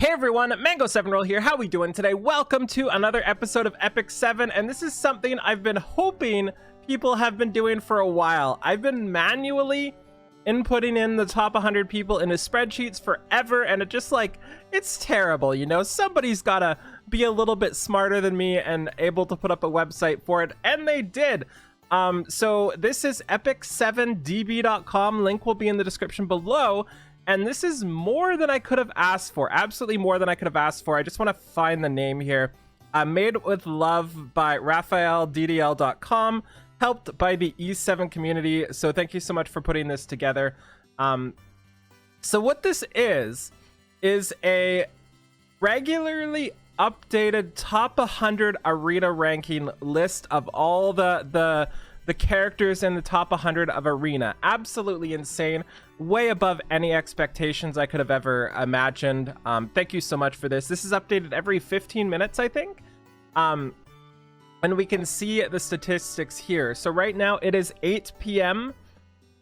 Hey everyone, Mango7Roll here. How we doing today? Welcome to another episode of Epic 7, and this is something I've been hoping people have been doing for a while. I've been manually inputting in the top 100 people into spreadsheets forever, and it's terrible, you know? Somebody's gotta be a little bit smarter than me and able to put up a website for it, and they did. So this is epic7db.com. Link will be in the description below. And this is more than I could have asked for. Absolutely more than I could have asked for. I just want to find the name here. Made with love by RaphaelDDL.com. Helped by the E7 community. So thank you so much for putting this together. So what this is a regularly updated top 100 arena ranking list of all the characters in the top 100 of arena. Absolutely insane, way above any expectations I could have ever imagined. Thank you so much for this. This is updated every 15 minutes, I think. And we can see the statistics here. So right now it is 8 p.m.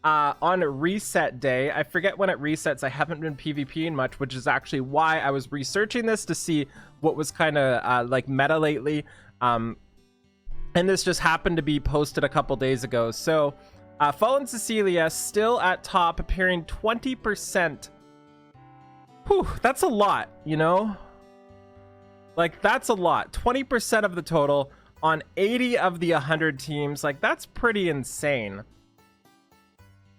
On reset day. I forget when it resets. I haven't been PvPing much, which is actually why I was researching this to see what was kind of like meta lately. And this just happened to be posted a couple days ago. So, Fallen Cecilia still at top, appearing 20%. Whew, that's a lot, you know? Like, that's a lot. 20% of the total on 80 of the 100 teams. Like, that's pretty insane.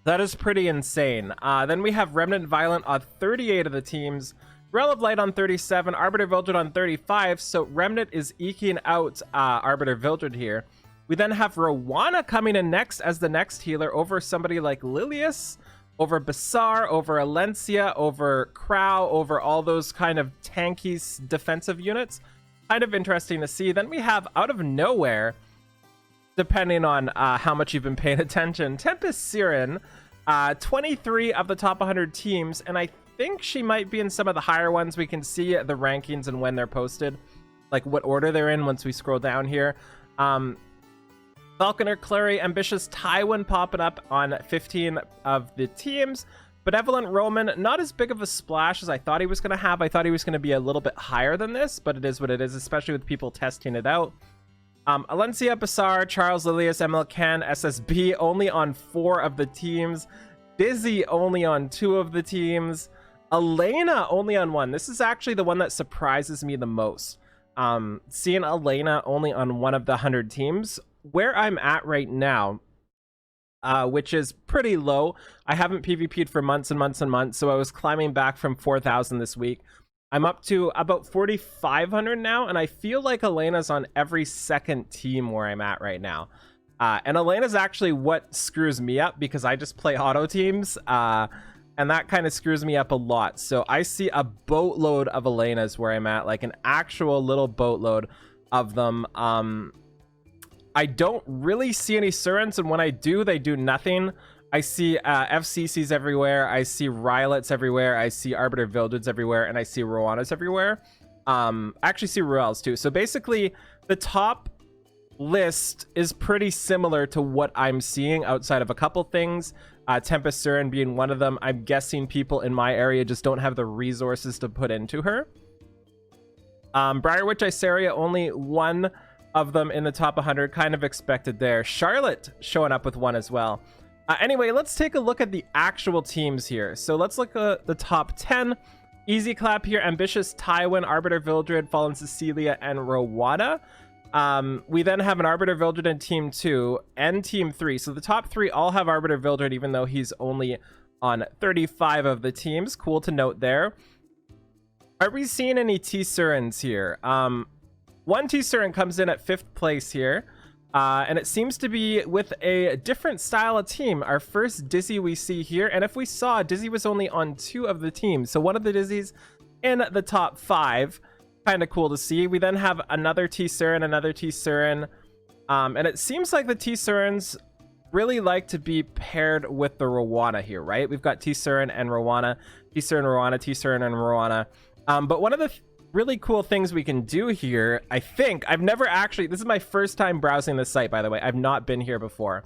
That is pretty insane. Then we have Remnant Violent on 38 of the teams. Rel of Light on 37, Arbiter Vildred on 35, so Remnant is eking out Arbiter Vildred here. We then have Rowana coming in next as the next healer over somebody like Lilius, over Basar, over Alencia, over Crow, over all those kind of tanky defensive units. Kind of interesting to see. Then we have, out of nowhere, depending on how much you've been paying attention, Tempest Siren, 23 of the top 100 teams, and I think she might be in some of the higher ones. We can see the rankings and when they're posted, like what order they're in once we scroll down here. Falconer, Clary, Ambitious, Tywin popping up on 15 of the teams. Benevolent Roman, not as big of a splash as I thought he was going to have. I thought he was going to be a little bit higher than this, but it is what it is, especially with people testing it out. Alencia, Basar, Charles, Lilius, Emil, Can, SSB only on 4 of the teams. Dizzy only on 2 of the teams. Elena only on 1. This is actually the one that surprises me the most. Seeing Elena only on 1 of the 100 teams. Where I'm at right now, which is pretty low. I haven't PvP'd for months and months and months, so I was climbing back from 4,000 this week. I'm up to about 4,500 now, and I feel like Elena's on every second team where I'm at right now. And Elena's actually what screws me up because I just play auto teams. And that kind of screws me up a lot. So I see a boatload of Elenas where I'm at, like an actual little boatload of them. I don't really see any Surins, and when I do, they do nothing. I see FCCs everywhere. I see Rylets everywhere. I see Arbiter Vildreds everywhere, and I see Rowanas everywhere. I actually see Ruels too. So basically, the top list is pretty similar to what I'm seeing outside of a couple things. Tempest Surin being one of them. I'm guessing people in my area just don't have the resources to put into her. Briarwitch, Iseria, only 1 of them in the top 100. Kind of expected there. Charlotte showing up with 1 as well. Anyway, let's take a look at the actual teams here. So let's look at the top 10. Easy clap here. Ambitious, Tywin, Arbiter Vildred, Fallen Cecilia, and Rowana. We then have an Arbiter Vildred in Team 2 and Team 3. So the top 3 all have Arbiter Vildred, even though he's only on 35 of the teams. Cool to note there. Are we seeing any T-Surins here? One T-Surin comes in at 5th place here. And it seems to be with a different style of team. Our first Dizzy we see here. And if we saw, Dizzy was only on 2 of the teams. So one of the Dizzies in the top 5. Kind of cool to see. We then have another T-Surin, another T-Surin. And it seems like the T-Surins really like to be paired with the Rowana here, right? We've got T-Surin and Rowana, T-Surin, Rowana, T-Surin, and Rowana. But one of the really cool things we can do here, I think, I've never actually, this is my first time browsing this site, by the way. I've not been here before.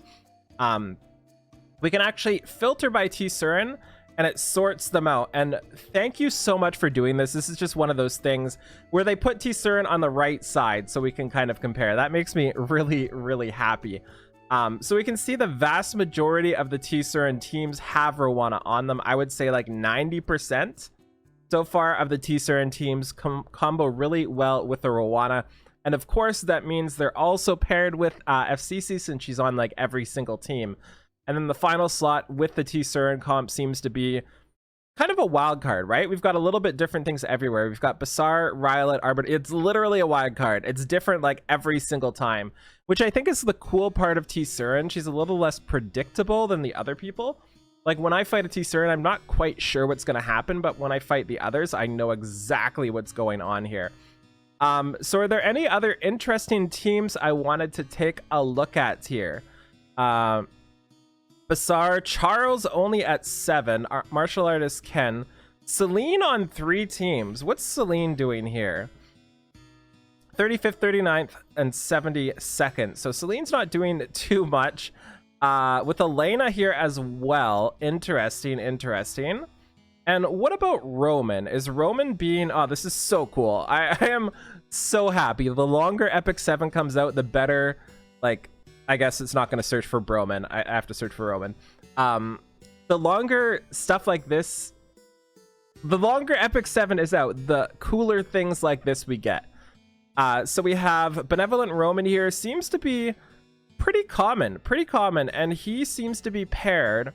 We can actually filter by T-Surin and it sorts them out. And thank you so much for doing this. This is just one of those things where they put T-Surin on the right side so we can kind of compare. That makes me really, really happy. So we can see the vast majority of the T-Surin teams have Rowana on them. I would say like 90% so far of the T-Surin teams combo really well with the Rowana. And of course, that means they're also paired with FCC, since she's on like every single team. And then the final slot with the T-Surin comp seems to be kind of a wild card, right? We've got a little bit different things everywhere. We've got Basar, Rylet, Arbiter. It's literally a wild card. It's different like every single time, which I think is the cool part of T-Surin. She's a little less predictable than the other people. Like when I fight a T-Surin, I'm not quite sure what's going to happen, but when I fight the others, I know exactly what's going on here. So are there any other interesting teams I wanted to take a look at here? Basar, Charles only at 7, martial artist Ken, Celine on 3 teams. What's Celine doing here? 35th, 39th, and 72nd. So Celine's not doing too much. With Elena here as well. Interesting. And what about Roman? Is Roman being... Oh, this is so cool. I am so happy. The longer Epic 7 comes out, the better, like... I guess it's not going to search for Broman. I have to search for Roman. The longer stuff like this, the longer Epic 7 is out, the cooler things like this we get. So we have Benevolent Roman here. Seems to be pretty common. And he seems to be paired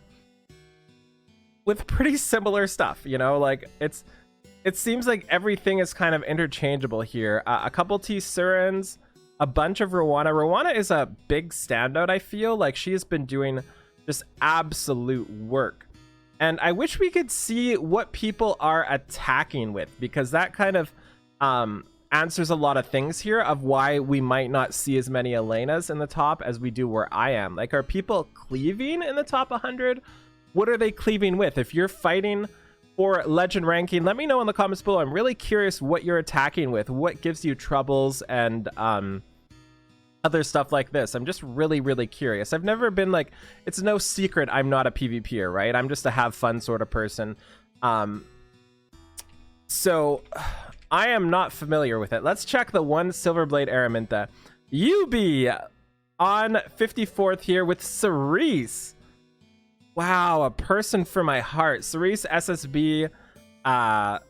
with pretty similar stuff, you know? Like, it seems like everything is kind of interchangeable here. A couple T-Surins, a bunch of Rowana. Rowana is a big standout, I feel. Like, she has been doing just absolute work. And I wish we could see what people are attacking with, because that kind of answers a lot of things here of why we might not see as many Elenas in the top as we do where I am. Like, are people cleaving in the top 100? What are they cleaving with? If you're fighting for legend ranking, let me know in the comments below. I'm really curious what you're attacking with, what gives you troubles, and other stuff like this. I'm just really, really curious. I've never been like, it's no secret I'm not a PvPer, right? I'm just a have fun sort of person. So I am not familiar with it. Let's check the one Silverblade Araminta. UB on 54th here with Cerise. Wow, a person for my heart. Cerise, SSB, Silverblade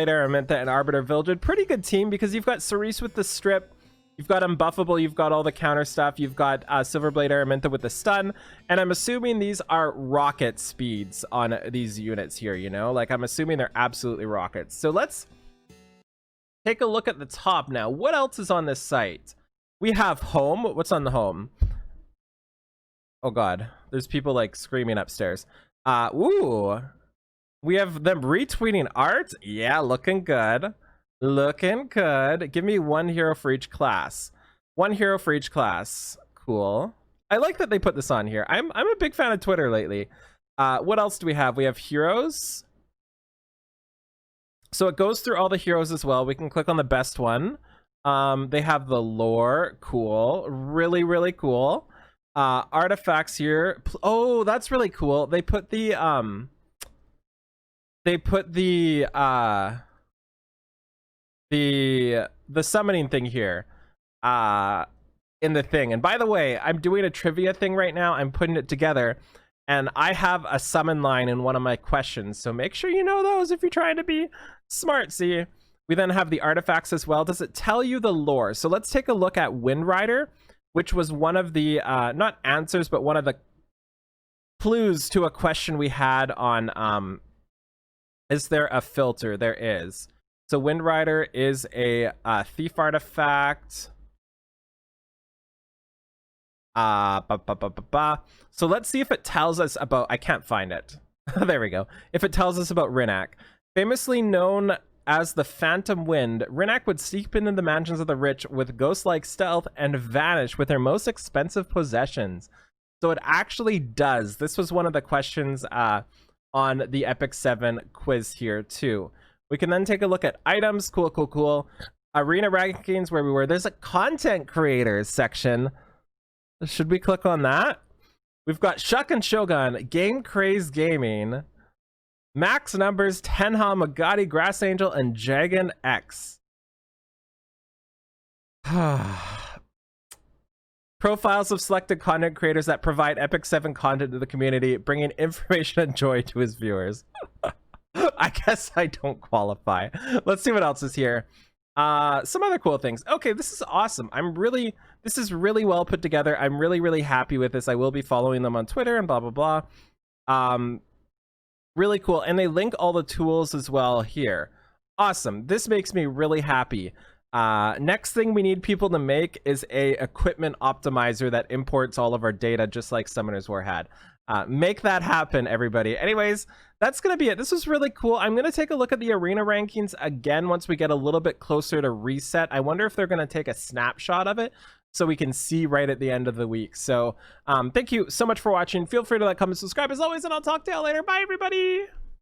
Araminta, and Arbiter Vildred. Pretty good team, because you've got Cerise with the strip, you've got Unbuffable, you've got all the counter stuff, you've got Silverblade Araminta with the stun, and I'm assuming these are rocket speeds on these units here, you know? Like, I'm assuming they're absolutely rockets. So let's take a look at the top now. What else is on this site? We have home. What's on the home? Oh god, there's people like screaming upstairs. Ooh, we have them retweeting art. Yeah, looking good. Give me 1 hero for each class. 1 hero for each class. Cool. I like that they put this on here. I'm a big fan of Twitter lately. What else do we have? We have heroes. So it goes through all the heroes as well. We can click on the best one. They have the lore. Cool. Really, really cool. Artifacts here. Oh, that's really cool. They put the summoning thing here in the thing. And by the way, I'm doing a trivia thing right now. I'm putting it together, and I have a summon line in one of my questions, so make sure you know those if you're trying to be smart. See, we then have the artifacts as well. Does it tell you the lore? So let's take a look at Windrider, which was one of the not answers, but one of the clues to a question we had on is there a filter? There is. So Windrider is a thief artifact. So let's see if it tells us about... I can't find it. There we go. If it tells us about Rinnak. Famously known as the Phantom Wind, Rinnak would seep into the mansions of the rich with ghost-like stealth and vanish with her most expensive possessions. So it actually does. This was one of the questions on the Epic 7 quiz here too. We can then take a look at items. Cool. Arena rankings, where we were. There's a content creators section. Should we click on that? We've got Shuck and Shogun, Game Craze Gaming. Max numbers: Tenha, Magadi, Grass Angel, and Jagan X. Profiles of selected content creators that provide Epic 7 content to the community, bringing information and joy to his viewers. I guess I don't qualify. Let's see what else is here. Some other cool things. Okay, this is awesome. This is really well put together. I'm really happy with this. I will be following them on Twitter and blah blah blah. Really cool. And they link all the tools as well here. Awesome. This makes me really happy. Next thing we need people to make is a equipment optimizer that imports all of our data, just like Summoner's War had. Make that happen, everybody. Anyways, that's gonna be it. This was really cool. I'm gonna take a look at the arena rankings again once we get a little bit closer to reset. I wonder if they're gonna take a snapshot of it so we can see right at the end of the week. So thank you so much for watching. Feel free to like, comment, subscribe as always, and I'll talk to y'all later. Bye, everybody.